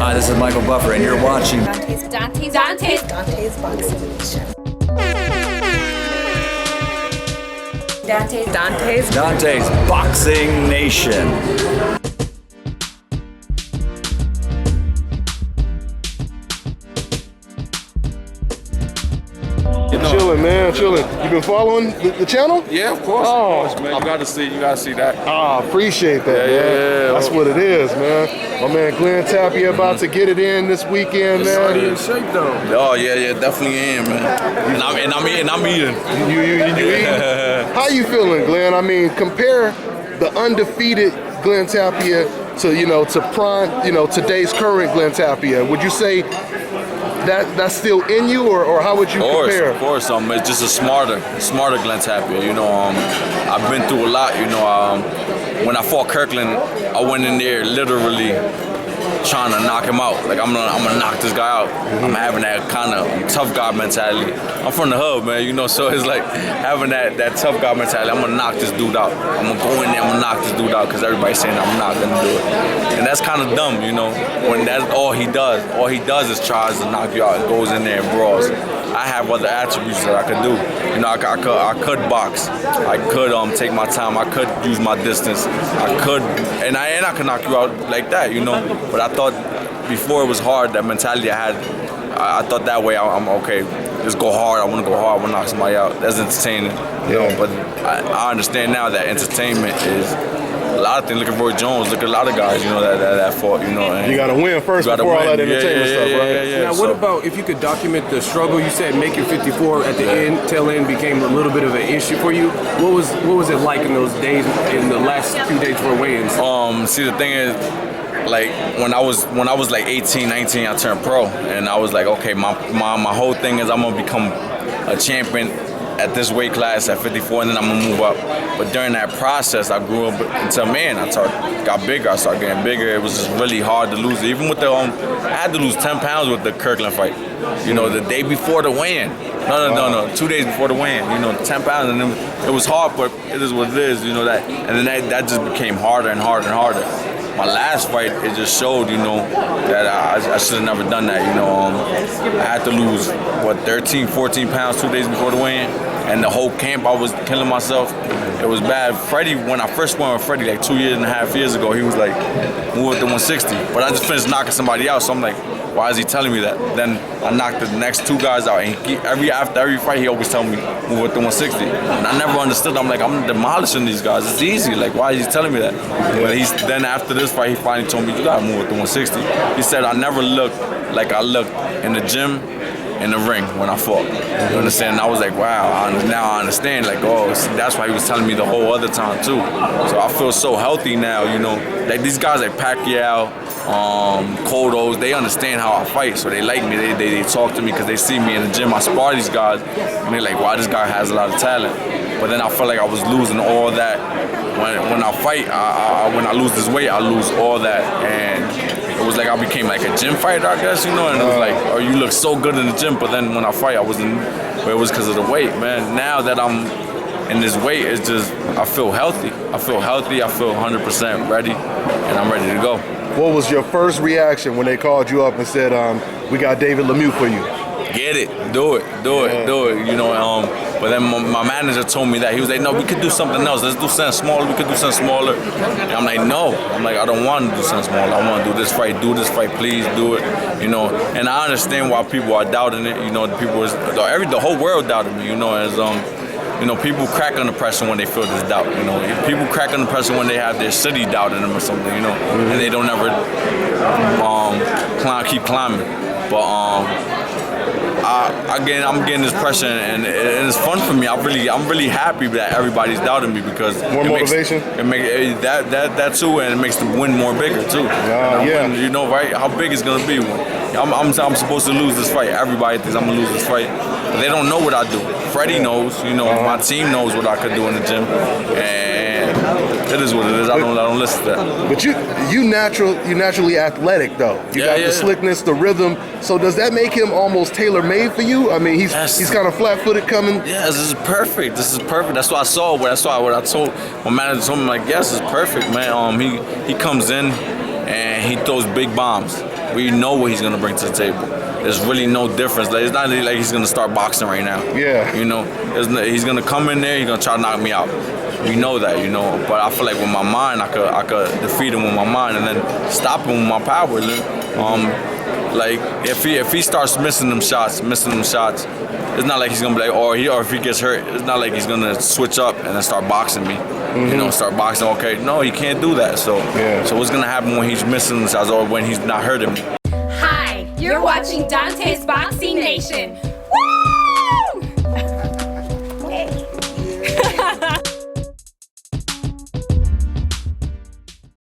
Hi, this is Michael Buffer, and you're watching Dante's Boxing Nation. Dante's Boxing Nation. Chilling, man, chilling. You been following the channel? Yeah, of course. Oh, of course, man. You gotta see that. Appreciate that, man. Yeah. That's what it is, man. My man Glen Tapia about to get it in this weekend, It's man. already in shape though. Oh yeah, definitely am, man. And I'm eating. You eating? How you feeling, Glen? I mean, compare the undefeated Glen Tapia to to prime, today's current Glen Tapia. Would you say that's still in you, or how would you compare? Of course. It's just a smarter Glen Tapia. I've been through a lot. When I fought Kirkland, I went in there literally trying to knock him out. Like I'm gonna knock this guy out. I'm having that kind of tough guy mentality. I'm from the hood, man. So it's like having that tough guy mentality. I'm gonna knock this dude out. I'm gonna go in there. I'm gonna knock this dude out because everybody's saying I'm not gonna do it. And that's kind of dumb, when that's all he does. All he does is tries to knock you out and goes in there and brawls. I have other attributes that I could do. I could box. I could take my time. I could use my distance. I could, and I could knock you out like that, But I thought before it was hard, that mentality I had, I thought that way I'm okay. Just go hard. I want to go hard. I want to knock somebody out. That's entertaining, But I understand now that entertainment is a lot of things. Look at Roy Jones. Look at a lot of guys, that fought, And you got to win first before all that entertainment stuff, right? Yeah. Now, what about if you could document the struggle? You said making 54 at the tail end became a little bit of an issue for you. What was it like in those days, in the last few days for weigh-ins? See, the thing is, like when I was like 18, 19, I turned pro, and I was like, okay, my whole thing is I'm gonna become a champion at this weight class at 54, and then I'm gonna move up. But during that process, I grew up into a man. I got bigger. I started getting bigger. It was just really hard to lose. Even with I had to lose 10 pounds with the Kirkland fight. The day before the weigh-in. No. 2 days before the weigh-in. 10 pounds, and it was hard, but it is what it is. That, and then that just became harder and harder and harder. My last fight, it just showed, that I should have never done that. I had to lose, 13, 14 pounds 2 days before the weigh-in, and the whole camp I was killing myself. It was bad. Freddie, when I first went with Freddie like 2.5 years ago, he was like, move up to 160. But I just finished knocking somebody out, so I'm like, why is he telling me that? Then I knocked the next two guys out, and after every fight, he always tell me, move up to 160. And I never understood. I'm like, I'm demolishing these guys. It's easy. Like, why is he telling me that? But then after this fight, he finally told me, you gotta move up to 160. He said, I never looked like I looked in the gym, in the ring when I fought. You understand? And I was like, wow, now I understand. Like, that's why he was telling me the whole other time too. So I feel so healthy now, Like these guys like Pacquiao, Cotto's, they understand how I fight, so they like me. They talk to me because they see me in the gym. I spar these guys, and they're like, wow, this guy has a lot of talent. But then I felt like I was losing all that. When I fight, when I lose this weight, I lose all that. And it was like I became like a gym fighter, I guess, And it was like, you look so good in the gym, but then when I fight, it was because of the weight, man. Now that I'm in this weight, it's just, I feel healthy. I feel 100% ready, and I'm ready to go. What was your first reaction when they called you up and said, we got David Lemieux for you? Get it, do it. But then my manager told me that. He was like, no, we could do something else. Let's do something smaller. We could do something smaller. And I'm like, no. I don't want to do something smaller. I want to do this fight, please do it. And I understand why people are doubting it. The whole world doubted me, as people crack under pressure when they feel this doubt. People crack under pressure when they have their city doubting them or something. And they don't ever keep climbing. But I'm getting this pressure, and it's fun for me. I'm really happy that everybody's doubting me because more motivation. That too, and it makes the win more bigger too. Win, right? How big it's gonna be? I'm supposed to lose this fight. Everybody thinks I'm gonna lose this fight, but they don't know what I do. Freddie knows. My team knows what I could do in the gym, and it is what it is. I don't listen to that. But you naturally athletic though. You got the slickness, the rhythm. So does that make him almost tailor-made for you? I mean, he's kind of flat-footed coming. Yes, this is perfect. That's what I saw. That's why what I told my manager told me, like, yes, it's perfect, man. He comes in and he throws big bombs. We know what he's gonna bring to the table. There's really no difference. Like, it's not like he's gonna start boxing right now. Yeah. You know, he's gonna come in there. He's gonna try to knock me out. We know that, you know. But I feel like with my mind, I could defeat him with my mind and then stop him with my power. Like if he starts missing them shots, it's not like he's gonna be like, or if he gets hurt, it's not like he's gonna switch up and then start boxing me. You know, start boxing. Okay, no, he can't do that. So what's gonna happen when he's missing the shots or when he's not hurting me? Hi, you're watching Dante's Boxing Nation. Woo!